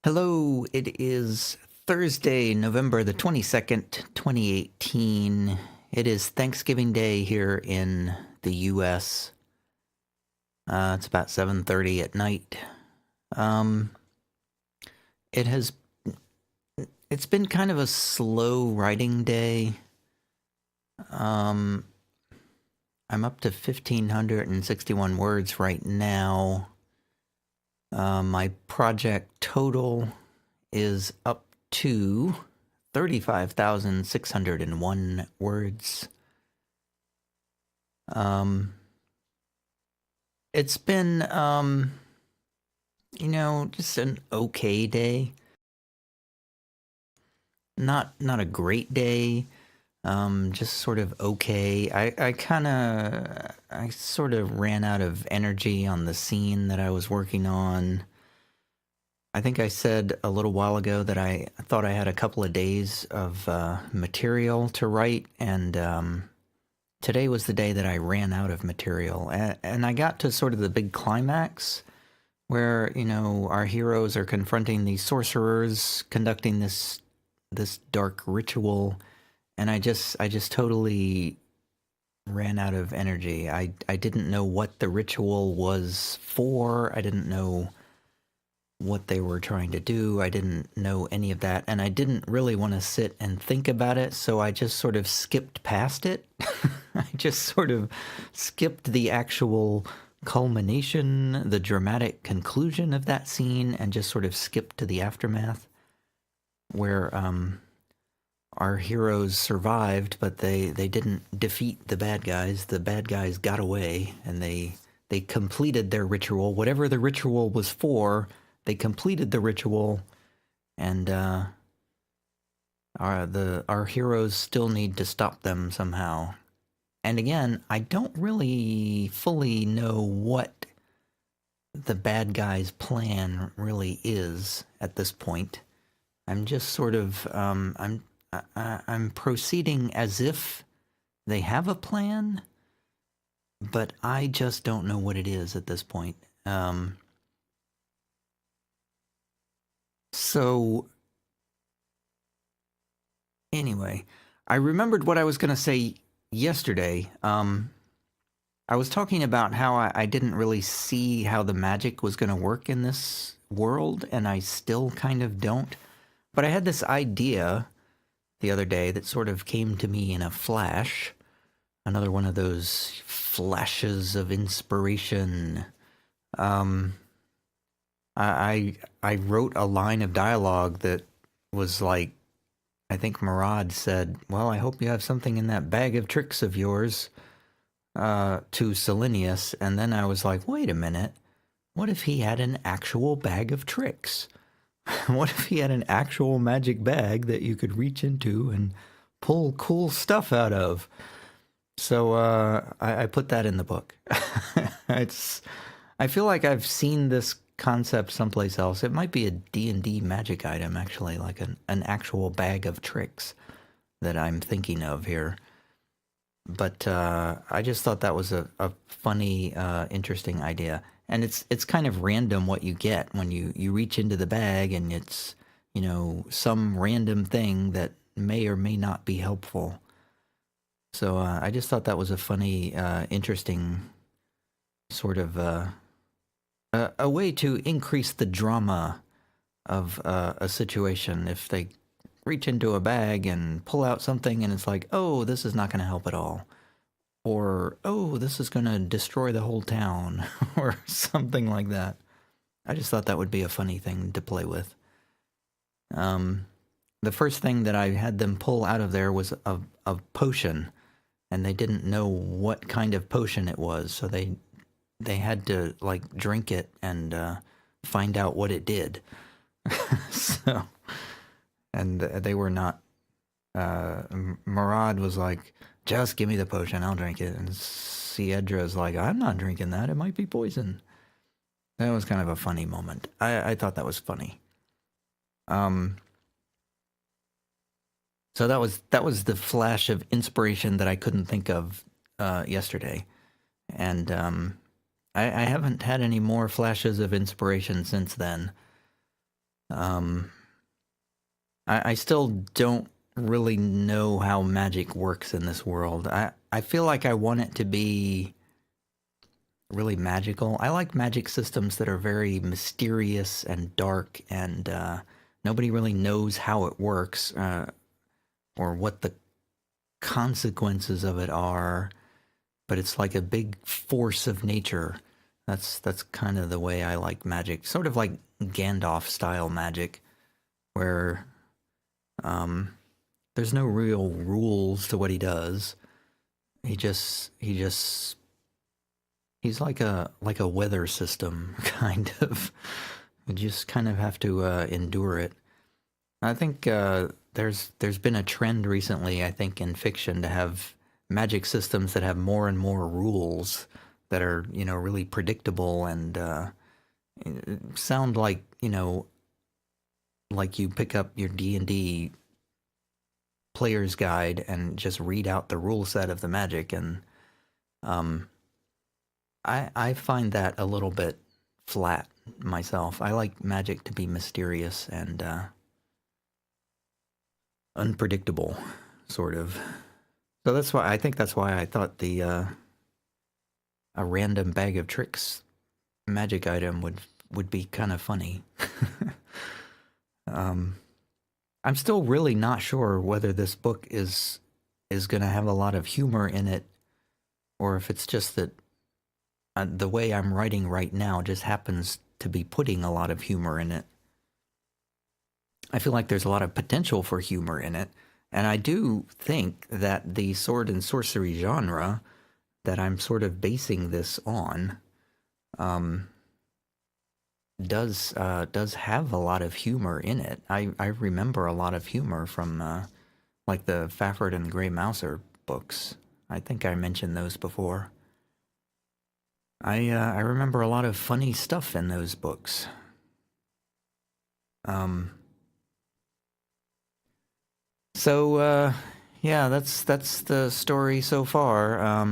Hello, it is Thursday, November the 22nd, 2018. It is Thanksgiving Day here in the US. It's about 7:30 at night. Um, it has it's been kind of a slow writing day. I'm up to 1,561 words right now. My project total is up to 35,601 words. It's been, just an okay day. Not a great day. Just sort of okay. I sort of ran out of energy on the scene that I was working on. I think I said a little while ago that I thought I had a couple of days of material to write, and today was the day that I ran out of material. And I got to sort of the big climax where, our heroes are confronting these sorcerers, conducting this dark ritual, and I just totally ran out of energy. I didn't know what the ritual was for. I didn't know what they were trying to do. I didn't know any of that, and I didn't really want to sit and think about it, so I just sort of skipped past it. I just sort of skipped the actual culmination, the dramatic conclusion of that scene, and just sort of skipped to the aftermath, where our heroes survived, but they didn't defeat the bad guys. The bad guys got away, and they completed their ritual. Whatever the ritual was for, they completed the ritual, and our heroes still need to stop them somehow. And again, I don't really fully know what the bad guys' plan really is at this point. I'm just sort of I'm proceeding as if they have a plan, but I just don't know what it is at this point. So anyway, I remembered what I was going to say yesterday. I was talking about how I didn't really see how the magic was going to work in this world, and I still kind of don't. But I had this idea the other day that sort of came to me in a flash. Another one of those flashes of inspiration. I wrote a line of dialogue that was like, I think Murad said, "Well, I hope you have something in that bag of tricks of yours," to Selenius, and then I was like, wait a minute, what if he had an actual bag of tricks? What if he had an actual magic bag that you could reach into and pull cool stuff out of? So I put that in the book. I feel like I've seen this concept someplace else. It might be a D&D magic item, actually, like an actual bag of tricks that I'm thinking of here. But I just thought that was a funny, interesting idea. And it's kind of random what you get when you reach into the bag, and it's, some random thing that may or may not be helpful. So I just thought that was a funny, interesting sort of a way to increase the drama of a situation. If they reach into a bag and pull out something and it's like, oh, this is not going to help at all. Or, oh, this is going to destroy the whole town. Or something like that. I just thought that would be a funny thing to play with. The first thing that I had them pull out of there was a potion. And they didn't know what kind of potion it was. So they had to, like, drink it and find out what it did. So... And they were not... Murad was like, just give me the potion, I'll drink it. And Siedra's like, I'm not drinking that, it might be poison. That was kind of a funny moment. I thought that was funny. So that was the flash of inspiration that I couldn't think of yesterday. And I haven't had any more flashes of inspiration since then. Um, I still don't really know how magic works in this world. I feel like I want it to be really magical. I like magic systems that are very mysterious and dark, and nobody really knows how it works or what the consequences of it are. But it's like a big force of nature. That's kind of the way I like magic, sort of like Gandalf style magic, where um, there's no real rules to what he does. He just he's like a weather system kind of. You just kind of have to endure it. I think there's been a trend recently, I think, in fiction to have magic systems that have more and more rules that are, really predictable and sound like, like you pick up your D&D player's guide and just read out the rule set of the magic, and um, I find that a little bit flat myself. I like magic to be mysterious and unpredictable, sort of. So that's why I thought the a random bag of tricks magic item would be kind of funny. um, I'm still really not sure whether this book is going to have a lot of humor in it, or if it's just that the way I'm writing right now just happens to be putting a lot of humor in it. I feel like there's a lot of potential for humor in it, and I do think that the sword and sorcery genre that I'm sort of basing this on um, does have a lot of humor in it. I remember a lot of humor from like the Fafford and the Grey Mouser books. I think I mentioned those before. I remember a lot of funny stuff in those books. Um, so yeah, that's the story so far.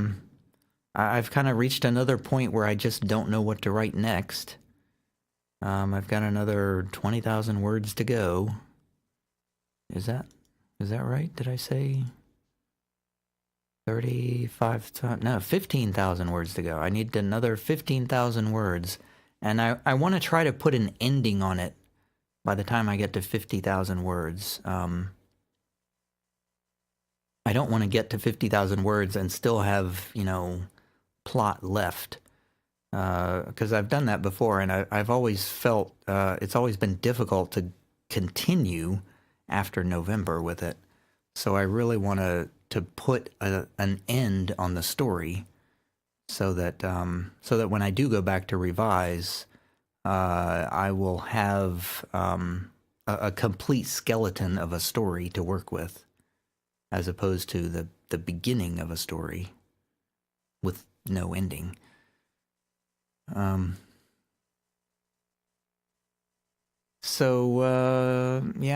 I've kind of reached another point where I just don't know what to write next. I've got another 20,000 words to go. Is that right? Did I say 35? No, 15,000 words to go. I need another 15,000 words, and I want to try to put an ending on it by the time I get to 50,000 words. I don't want to get to 50,000 words and still have, plot left. Because I've done that before, and I've always felt it's always been difficult to continue after November with it. So I really want to put an end on the story, so that when I do go back to revise, I will have a complete skeleton of a story to work with, as opposed to the beginning of a story with no ending. Yeah,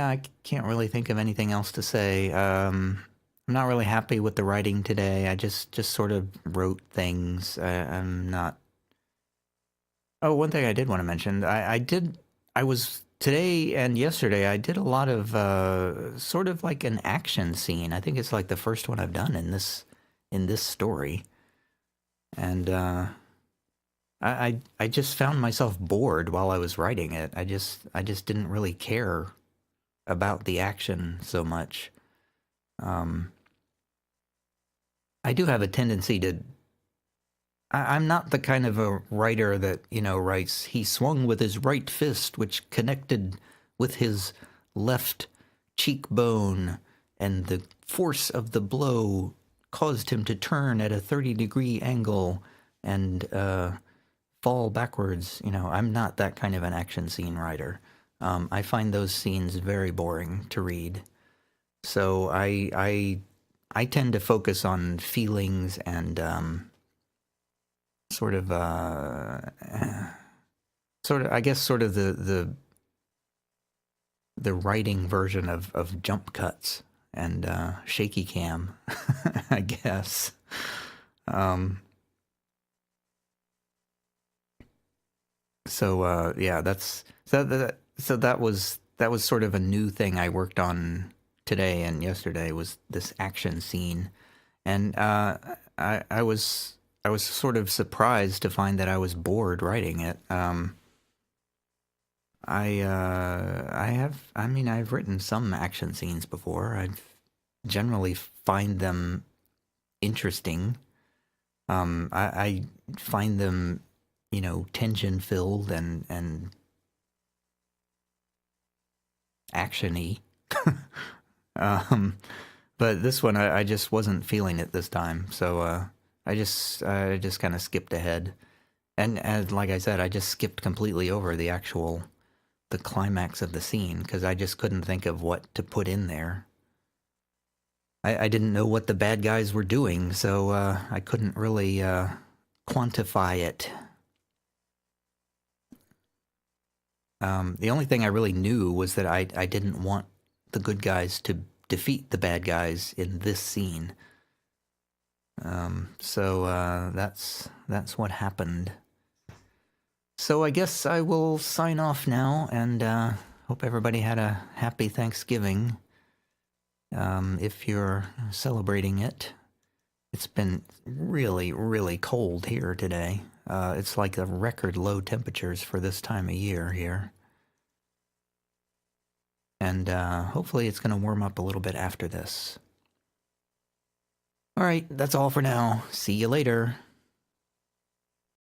I can't really think of anything else to say. I'm not really happy with the writing today. I just sort of wrote things. I'm not. Oh, one thing I did want to mention. I was today and yesterday. I did a lot of sort of like an action scene. I think it's like the first one I've done in this story, and I just found myself bored while I was writing it. I just didn't really care about the action so much. I do have a tendency to. I'm not the kind of a writer that writes. He swung with his right fist, which connected with his left cheekbone, and the force of the blow caused him to turn at a 30-degree angle and fall backwards. I'm not that kind of an action scene writer. I find those scenes very boring to read. So I tend to focus on feelings and sort of I guess sort of the writing version of jump cuts and shaky cam, I guess. Yeah, that's So that was sort of a new thing I worked on today and yesterday was this action scene, and I was sort of surprised to find that I was bored writing it. I mean I've written some action scenes before. I generally find them interesting. I find them, tension filled and actiony. um, but this one I just wasn't feeling it this time, so I just kind of skipped ahead, and as like I said, I just skipped completely over the climax of the scene because I just couldn't think of what to put in there. I didn't know what the bad guys were doing, so I couldn't really quantify it. The only thing I really knew was that I didn't want the good guys to defeat the bad guys in this scene. So that's what happened. So I guess I will sign off now, and hope everybody had a happy Thanksgiving. If you're celebrating it. It's been really, really cold here today. It's like the record low temperatures for this time of year here. And hopefully it's going to warm up a little bit after this. All right, that's all for now. See you later.